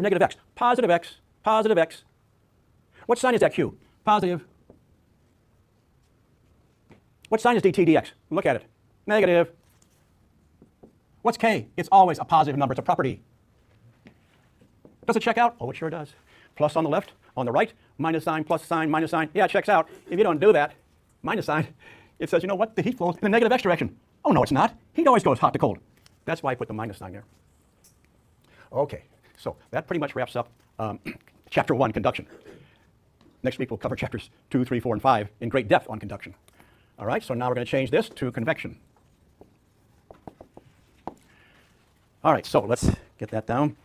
negative x. Positive x, positive x. What sign is that q? Positive. What sign is dt dx? Look at it. Negative. What's k? It's always a positive number. It's a property. Does it check out? Oh, it sure does. Plus on the left, on the right, minus sign, plus sign, minus sign. Yeah, it checks out. If you don't do that, minus sign, it says, you know what? The heat flows in the negative x direction. Oh, no, it's not. Heat always goes hot to cold. That's why I put the minus sign there. Okay, so that pretty much wraps up Chapter 1, Conduction. Next week, we'll cover Chapters 2, 3, 4, and 5 in great depth on conduction. All right, so now we're going to change this to convection. All right, so let's get that down.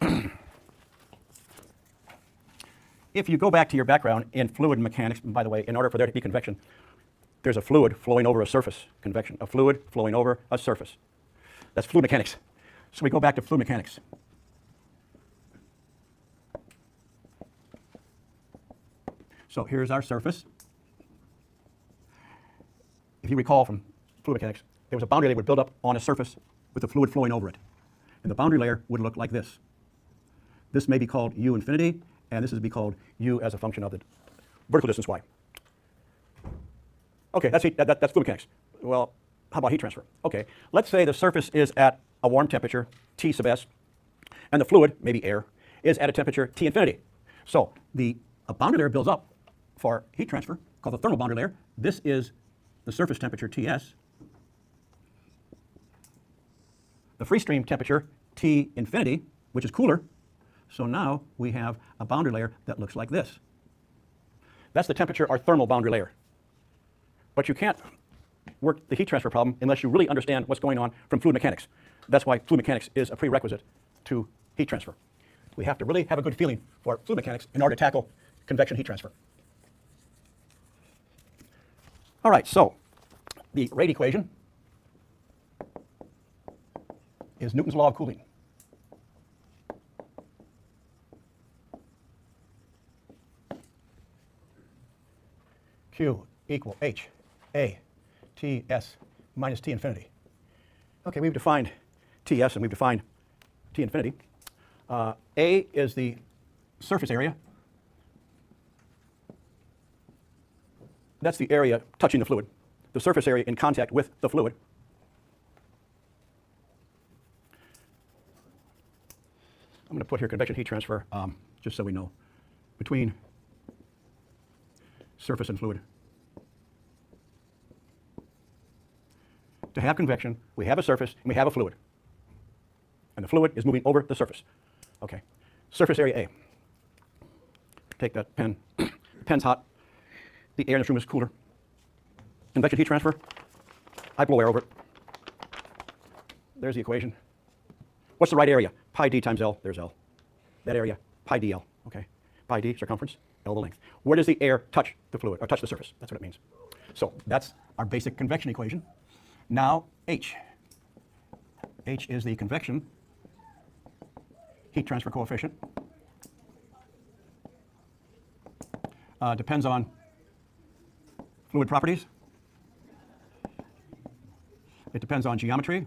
If you go back to your background in fluid mechanics, and by the way, in order for there to be convection, there's a fluid flowing over a surface, convection, a fluid flowing over a surface. That's fluid mechanics. So we go back to fluid mechanics. So here's our surface. If you recall from fluid mechanics, there was a boundary layer that would build up on a surface with the fluid flowing over it. And the boundary layer would look like this. This may be called u infinity, and this is be called u as a function of the vertical distance y. Okay, that's fluid mechanics. Well, how about heat transfer? Okay, let's say the surface is at a warm temperature, T sub s, and the fluid, maybe air, is at a temperature T infinity. So a boundary layer builds up for heat transfer, called the thermal boundary layer. This is the surface temperature Ts. The free stream temperature T infinity, which is cooler. So now we have a boundary layer that looks like this. That's the temperature or thermal boundary layer. But you can't work the heat transfer problem unless you really understand what's going on from fluid mechanics. That's why fluid mechanics is a prerequisite to heat transfer. We have to really have a good feeling for fluid mechanics in order to tackle convection heat transfer. All right, so the rate equation is Newton's law of cooling. Q equal H A T S minus T infinity. Okay, we've defined Ts and we've defined T infinity. A is the surface area. That's the area touching the fluid, the surface area in contact with the fluid. I'm going to put here convection heat transfer, just so we know, between surface and fluid. To have convection, we have a surface and we have a fluid. And the fluid is moving over the surface. Okay, surface area A. Take that pen. The pen's hot. The air in this room is cooler. Convection heat transfer. I blow air over it. There's the equation. What's the right area? Pi d times L. There's L. That area, pi dl. Okay, pi d circumference, L the length. Where does the air touch the fluid or touch the surface? That's what it means. So that's our basic convection equation. Now H. H is the convection heat transfer coefficient. Depends on fluid properties. It depends on geometry.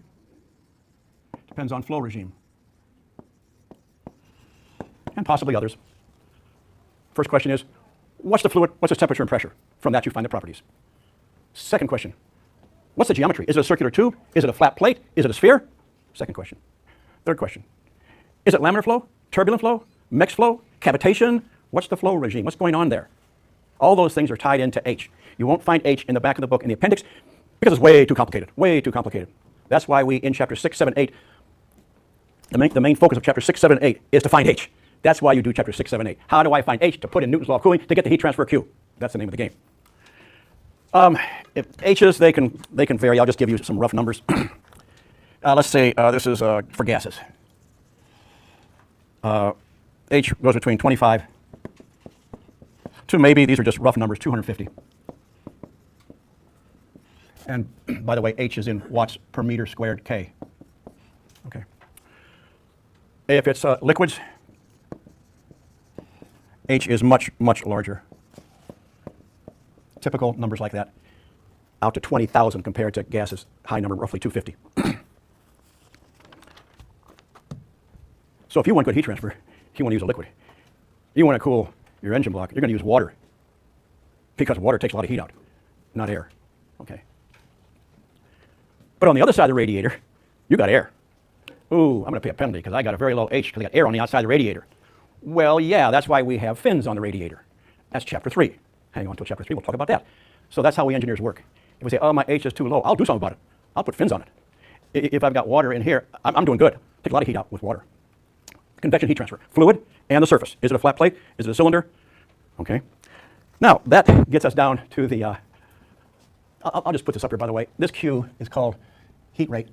Depends on flow regime. And possibly others. First question is, what's the fluid, what's its temperature and pressure? From that you find the properties. Second question, what's the geometry? Is it a circular tube? Is it a flat plate? Is it a sphere? Second question. Third question, is it laminar flow, turbulent flow, mixed flow, cavitation? What's the flow regime? What's going on there? All those things are tied into H. You won't find H in the back of the book in the appendix because it's way too complicated, way too complicated. That's why we, in chapter 6, 7, 8, the main focus of chapter 6, 7, 8 is to find H. That's why you do chapter 6, 7, 8. How do I find H? To put in Newton's law of cooling to get the heat transfer Q. That's the name of the game. If H's, they can vary. I'll just give you some rough numbers. Let's say this is for gases. H goes between 25 to maybe, these are just rough numbers, 250. And by the way, H is in watts per meter squared K. Okay. If it's liquids, H is much, much larger. Typical numbers like that, out to 20,000 compared to gases, high number, roughly 250. So if you want good heat transfer, you want to use a liquid. You want to cool your engine block, you're going to use water, because water takes a lot of heat out, not air. Okay. But on the other side of the radiator, you got air. Ooh, I'm going to pay a penalty because I got a very low H because I got air on the outside of the radiator. Well, yeah, that's why we have fins on the radiator. That's chapter 3. Hang on till chapter 3, we'll talk about that. So that's how we engineers work. If we say, oh, my H is too low, I'll do something about it. I'll put fins on it. If I've got water in here, I'm doing good. Take a lot of heat out with water. Convection heat transfer. Fluid and the surface. Is it a flat plate? Is it a cylinder? Okay. Now, that gets us down to the, I'll just put this up here, by the way. This Q is called heat rate.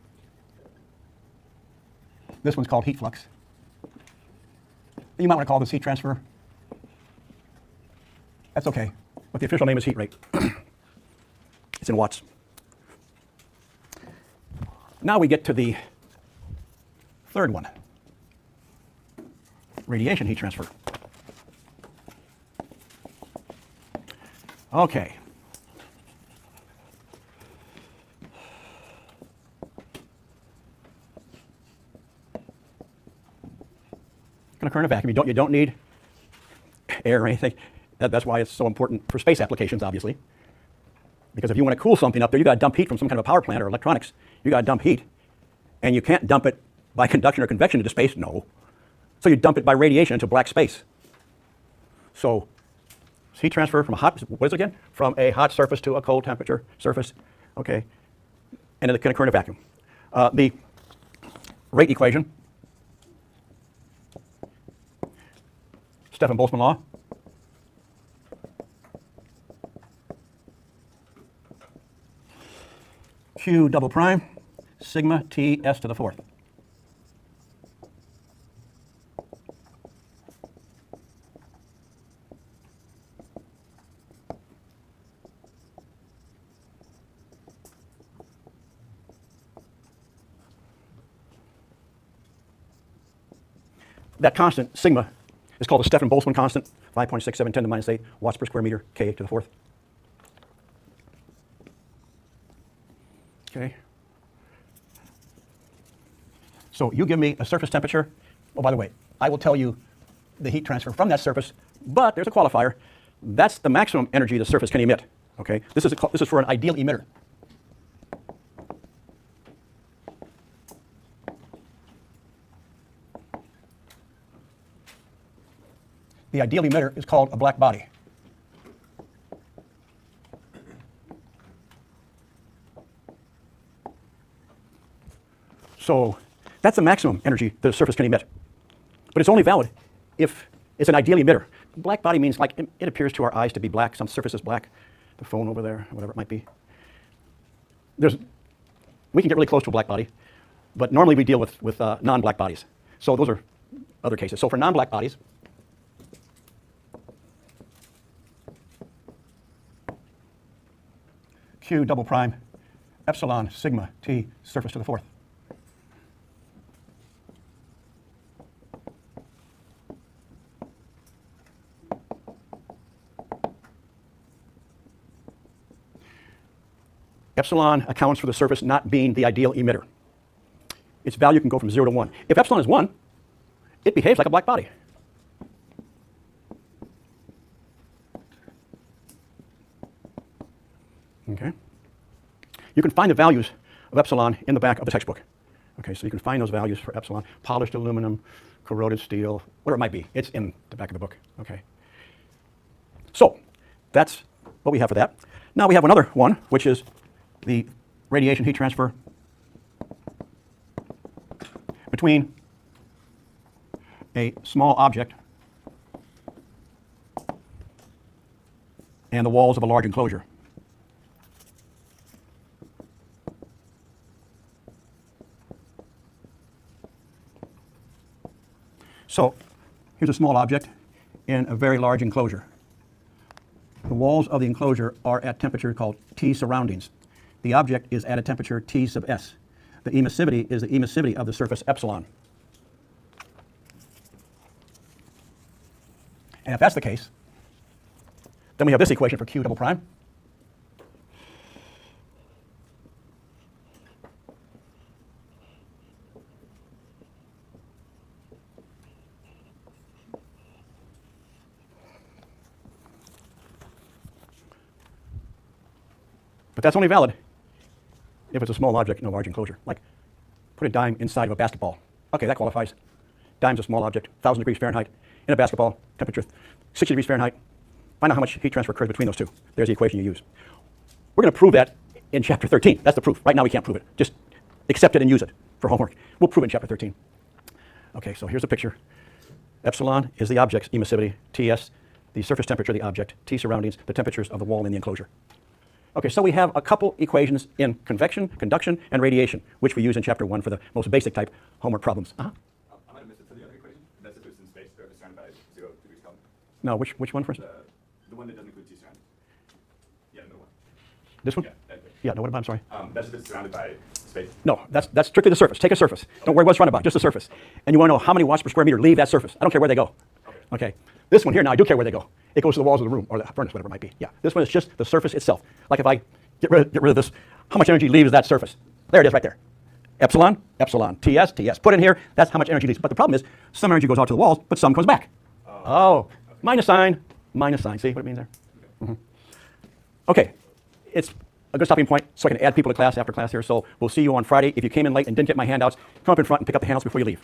This one's called heat flux. You might want to call this heat transfer. That's okay. But the official name is heat rate. It's in watts. Now we get to the third one. Radiation heat transfer. Okay. Going to occur in a vacuum. You don't need air or anything. That's why it's so important for space applications, obviously. Because if you want to cool something up there, you got to dump heat from some kind of a power plant or electronics. You got to dump heat, and you can't dump it by conduction or convection into space. No. So you dump it by radiation into black space. So heat transfer from a hot, what is it again? From a hot surface to a cold temperature surface. Okay. And it can occur in a vacuum. The rate equation, Stefan-Boltzmann law. Q double prime, sigma T S to the fourth. That constant, sigma, is called the Stefan-Boltzmann constant, 5.67 10 to the minus 8 watts per square meter, K to the fourth. Okay. So you give me a surface temperature. Oh, by the way, I will tell you the heat transfer from that surface, but there's a qualifier. That's the maximum energy the surface can emit. Okay. This is for an ideal emitter. The ideal emitter is called a black body. So that's the maximum energy that a surface can emit. But it's only valid if it's an ideal emitter. Black body means like it appears to our eyes to be black. Some surface is black. The phone over there, whatever it might be. We can get really close to a black body, but normally we deal with non-black bodies. So those are other cases. So for non-black bodies, Q double prime epsilon sigma T surface to the fourth. Epsilon accounts for the surface not being the ideal emitter. Its value can go from 0 to 1. If epsilon is 1, it behaves like a black body. Okay. You can find the values of epsilon in the back of the textbook. Okay, so you can find those values for epsilon, polished aluminum, corroded steel, whatever it might be. It's in the back of the book. Okay. So that's what we have for that. Now we have another one, which is the radiation heat transfer between a small object and the walls of a large enclosure. So here's a small object in a very large enclosure. The walls of the enclosure are at temperature called T surroundings. The object is at a temperature T sub S. The emissivity is the emissivity of the surface epsilon. And if that's the case, then we have this equation for Q double prime. But that's only valid if it's a small object in a large enclosure. Like put a dime inside of a basketball. Okay, that qualifies. Dime's a small object, 1,000 degrees Fahrenheit. In a basketball, temperature 60 degrees Fahrenheit. Find out how much heat transfer occurs between those two. There's the equation you use. We're going to prove that in chapter 13. That's the proof. Right now we can't prove it. Just accept it and use it for homework. We'll prove it in chapter 13. Okay, so here's a picture. Epsilon is the object's emissivity. Ts, the surface temperature of the object. T surroundings, the temperatures of the wall in the enclosure. Okay, so we have a couple equations in convection, conduction, and radiation, which we use in chapter 1 for the most basic type homework problems. I might have missed it for the other equation. That's if it's in space, surface surrounded by 0 degrees Kelvin. No, which one first? The one that doesn't include T surrounding. Yeah, no one. This one? Yeah, that bit. Yeah, no, what about, I'm sorry. That's if it's surrounded by space. No, that's strictly the surface. Take a surface. Don't worry what it's surrounded by, just the surface. And you want to know how many watts per square meter leave that surface. I don't care where they go. Okay. This one here, now I do care where they go. It goes to the walls of the room or the furnace, whatever it might be. Yeah, this one is just the surface itself. Like if I get rid of this, how much energy leaves that surface? There it is right there. Epsilon, epsilon, Ts, Ts. Put in here, that's how much energy leaves. But the problem is, some energy goes out to the walls, but some comes back. Minus sign, minus sign. See what it means there? Okay, it's a good stopping point so I can add people to class after class here. So we'll see you on Friday. If you came in late and didn't get my handouts, come up in front and pick up the handouts before you leave.